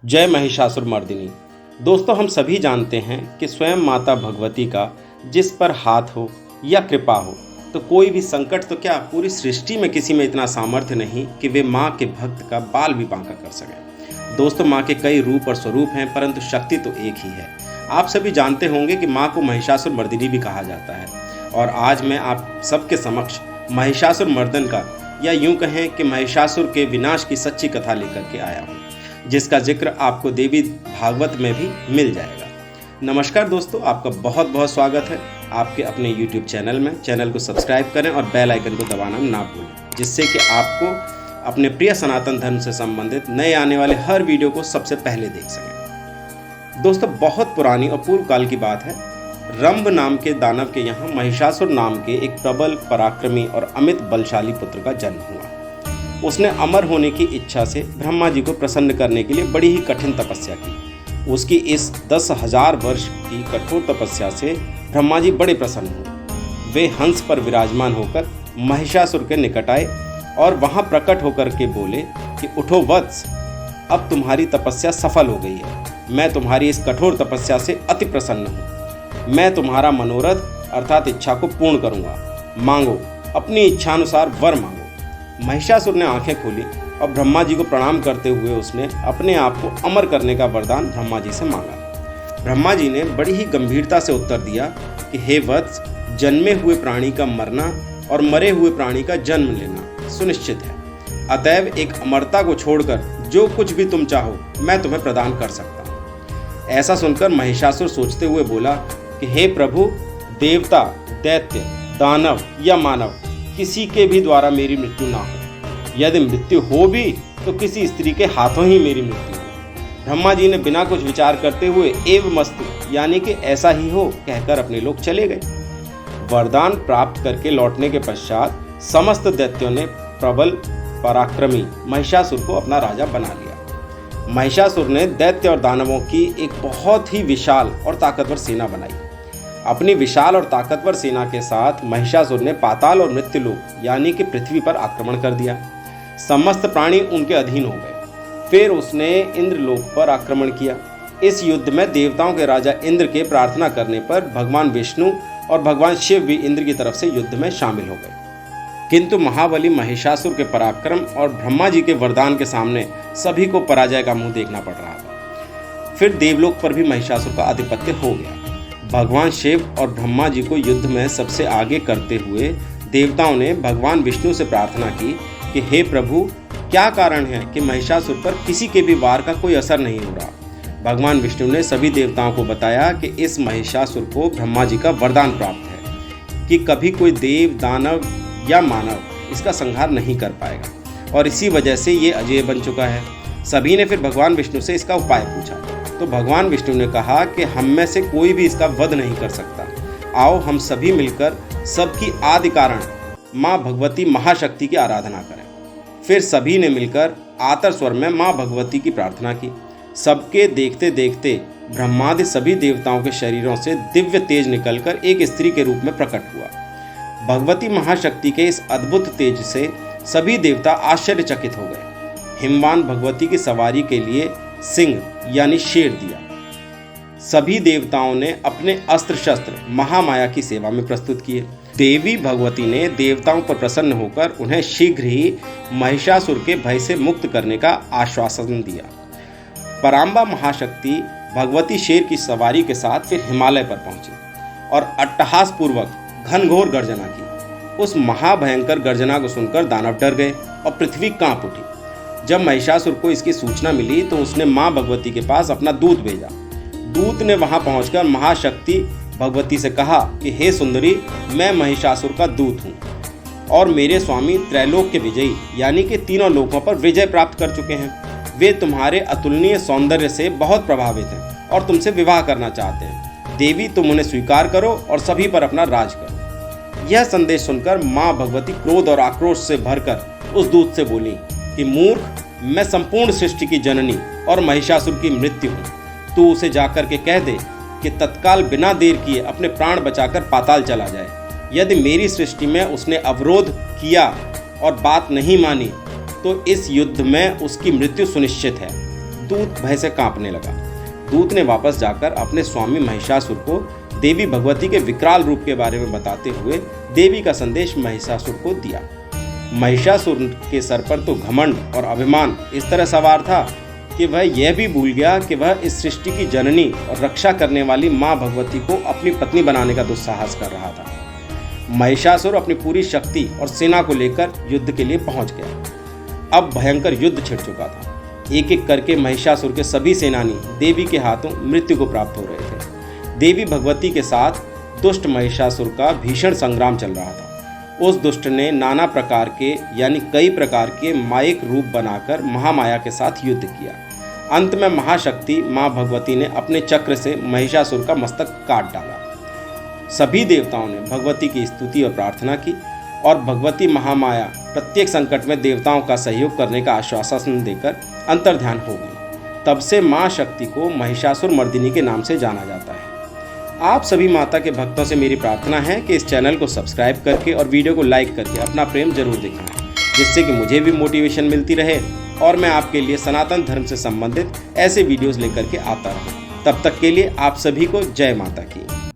जय महिषासुरमर्दिनी। दोस्तों, हम सभी जानते हैं कि स्वयं माता भगवती का जिस पर हाथ हो या कृपा हो तो कोई भी संकट तो क्या पूरी सृष्टि में किसी में इतना सामर्थ्य नहीं कि वे माँ के भक्त का बाल भी बांका कर सके। दोस्तों, माँ के कई रूप और स्वरूप हैं, परंतु शक्ति तो एक ही है। आप सभी जानते होंगे कि माँ को महिषासुरमर्दिनी भी कहा जाता है। और आज मैं आप सबके समक्ष महिषासुरमर्दन का या यूं कहें कि महिषासुर के विनाश की सच्ची कथा लेकर के आया हूँ, जिसका जिक्र आपको देवी भागवत में भी मिल जाएगा। नमस्कार दोस्तों, आपका बहुत बहुत स्वागत है आपके अपने YouTube चैनल में। चैनल को सब्सक्राइब करें और बेल आइकन को दबाना ना भूलें, जिससे कि आपको अपने प्रिय सनातन धर्म से संबंधित नए आने वाले हर वीडियो को सबसे पहले देख सकें। दोस्तों, बहुत पुरानी और पूर्व काल की बात है। रंभ नाम के दानव के यहाँ महिषासुर नाम के एक प्रबल, पराक्रमी और अमित बलशाली पुत्र का जन्म हुआ। उसने अमर होने की इच्छा से ब्रह्मा जी को प्रसन्न करने के लिए बड़ी ही कठिन तपस्या की। उसकी इस 10,000 वर्ष की कठोर तपस्या से ब्रह्मा जी बड़े प्रसन्न हुए। वे हंस पर विराजमान होकर महिषासुर के निकट आए और वहां प्रकट होकर के बोले कि उठो वत्स, अब तुम्हारी तपस्या सफल हो गई है। मैं तुम्हारी इस कठोर तपस्या से अति प्रसन्न हूँ। मैं तुम्हारा मनोरथ अर्थात इच्छा को पूर्ण करूँगा। मांगो, अपनी इच्छानुसार वर मांगो। महिषासुर ने आंखें खोली और ब्रह्मा जी को प्रणाम करते हुए उसने अपने आप को अमर करने का वरदान ब्रह्मा जी से मांगा। ब्रह्मा जी ने बड़ी ही गंभीरता से उत्तर दिया कि हे वत्स, जन्मे हुए प्राणी का मरना और मरे हुए प्राणी का जन्म लेना सुनिश्चित है। अतएव एक अमरता को छोड़कर जो कुछ भी तुम चाहो मैं तुम्हें प्रदान कर सकता हूँ। ऐसा सुनकर महिषासुर सोचते हुए बोला कि हे प्रभु, देवता, दैत्य, दानव या मानव किसी के भी द्वारा मेरी मृत्यु ना हो। यदि मृत्यु हो भी तो किसी स्त्री के हाथों ही मेरी मृत्यु हो। ब्रह्मा जी ने बिना कुछ विचार करते हुए एवमस्तु यानी कि ऐसा ही हो कहकर अपने लोक चले गए। वरदान प्राप्त करके लौटने के पश्चात समस्त दैत्यों ने प्रबल पराक्रमी महिषासुर को अपना राजा बना लिया। महिषासुर ने दैत्य और दानवों की एक बहुत ही विशाल और ताकतवर सेना बनाई। अपनी विशाल और ताकतवर सेना के साथ महिषासुर ने पाताल और मृत्युलोक यानी कि पृथ्वी पर आक्रमण कर दिया। समस्त प्राणी उनके अधीन हो गए। फिर उसने इंद्रलोक पर आक्रमण किया। इस युद्ध में देवताओं के राजा इंद्र के प्रार्थना करने पर भगवान विष्णु और भगवान शिव भी इंद्र की तरफ से युद्ध में शामिल हो गए। किंतु महाबली महिषासुर के पराक्रम और ब्रह्मा जी के वरदान के सामने सभी को पराजय का मुंह देखना पड़ रहा था। फिर देवलोक पर भी महिषासुर का आधिपत्य हो गया। भगवान शिव और ब्रह्मा जी को युद्ध में सबसे आगे करते हुए देवताओं ने भगवान विष्णु से प्रार्थना की कि हे प्रभु, क्या कारण है कि महिषासुर पर किसी के भी वार का कोई असर नहीं हो रहा। भगवान विष्णु ने सभी देवताओं को बताया कि इस महिषासुर को ब्रह्मा जी का वरदान प्राप्त है कि कभी कोई देव, दानव या मानव इसका संहार नहीं कर पाएगा और इसी वजह से ये अजेय बन चुका है। सभी ने फिर भगवान विष्णु से इसका उपाय पूछा तो भगवान विष्णु ने कहा कि हम में से कोई भी इसका वध नहीं कर सकता। आओ हम सभी मिलकर सबकी आदि कारण माँ भगवती महाशक्ति की आराधना करें। फिर सभी ने मिलकर आतर स्वर में माँ भगवती की प्रार्थना की। सबके देखते देखते ब्रह्मादि सभी देवताओं के शरीरों से दिव्य तेज निकलकर एक स्त्री के रूप में प्रकट हुआ। भगवती महाशक्ति के इस अद्भुत तेज से सभी देवता आश्चर्यचकित हो गए। हिमवान भगवती की सवारी के लिए सिंह यानी शेर दिया। सभी देवताओं ने अपने अस्त्र शस्त्र महामाया की सेवा में प्रस्तुत किए। देवी भगवती ने देवताओं पर प्रसन्न होकर उन्हें शीघ्र ही महिषासुर के भय से मुक्त करने का आश्वासन दिया। परांबा महाशक्ति भगवती शेर की सवारी के साथ फिर हिमालय पर पहुंची और अट्टहास पूर्वक घनघोर गर्जना की। उस महाभयंकर गर्जना को सुनकर दानव डर गए और पृथ्वी कांप उठी। जब महिषासुर को इसकी सूचना मिली तो उसने माँ भगवती के पास अपना दूत भेजा। दूत ने वहां पहुंचकर महाशक्ति भगवती से कहा कि हे सुंदरी, मैं महिषासुर का दूत हूँ और मेरे स्वामी त्रैलोक के विजयी यानी कि तीनों लोकों पर विजय प्राप्त कर चुके हैं। वे तुम्हारे अतुलनीय सौंदर्य से बहुत प्रभावित हैं और तुमसे विवाह करना चाहते हैं। देवी, तुम उन्हें स्वीकार करो और सभी पर अपना राज करो। यह संदेश सुनकर माँ भगवती क्रोध और आक्रोश से भरकर उस दूत से बोली कि मूर्ख, मैं संपूर्ण सृष्टि की जननी और महिषासुर की मृत्यु हूँ। तू उसे जाकर के कह दे कि तत्काल बिना देर किए अपने प्राण बचाकर पाताल चला जाए। यदि मेरी सृष्टि में उसने अवरोध किया और बात नहीं मानी तो इस युद्ध में उसकी मृत्यु सुनिश्चित है। दूत भय से कांपने लगा। दूत ने वापस जाकर अपने स्वामी महिषासुर को देवी भगवती के विकराल रूप के बारे में बताते हुए देवी का संदेश महिषासुर को दिया। महिषासुर के सर पर तो घमंड और अभिमान इस तरह सवार था कि वह यह भी भूल गया कि वह इस सृष्टि की जननी और रक्षा करने वाली मां भगवती को अपनी पत्नी बनाने का दुस्साहस कर रहा था। महिषासुर अपनी पूरी शक्ति और सेना को लेकर युद्ध के लिए पहुंच गया। अब भयंकर युद्ध छिड़ चुका था। एक एक करके महिषासुर के सभी सेनानी देवी के हाथों मृत्यु को प्राप्त हो रहे थे। देवी भगवती के साथ दुष्ट महिषासुर का भीषण संग्राम चल रहा था। उस दुष्ट ने नाना प्रकार के यानी कई प्रकार के मायिक रूप बनाकर महामाया के साथ युद्ध किया। अंत में महाशक्ति मां भगवती ने अपने चक्र से महिषासुर का मस्तक काट डाला। सभी देवताओं ने भगवती की स्तुति और प्रार्थना की और भगवती महामाया प्रत्येक संकट में देवताओं का सहयोग करने का आश्वासन देकर अंतर्ध्यान हो गई। तब से मां शक्ति को महिषासुर मर्दिनी के नाम से जाना जाता है। आप सभी माता के भक्तों से मेरी प्रार्थना है कि इस चैनल को सब्सक्राइब करके और वीडियो को लाइक करके अपना प्रेम जरूर दिखाएं, जिससे कि मुझे भी मोटिवेशन मिलती रहे और मैं आपके लिए सनातन धर्म से संबंधित ऐसे वीडियोस लेकर के आता रहूं। तब तक के लिए आप सभी को जय माता की।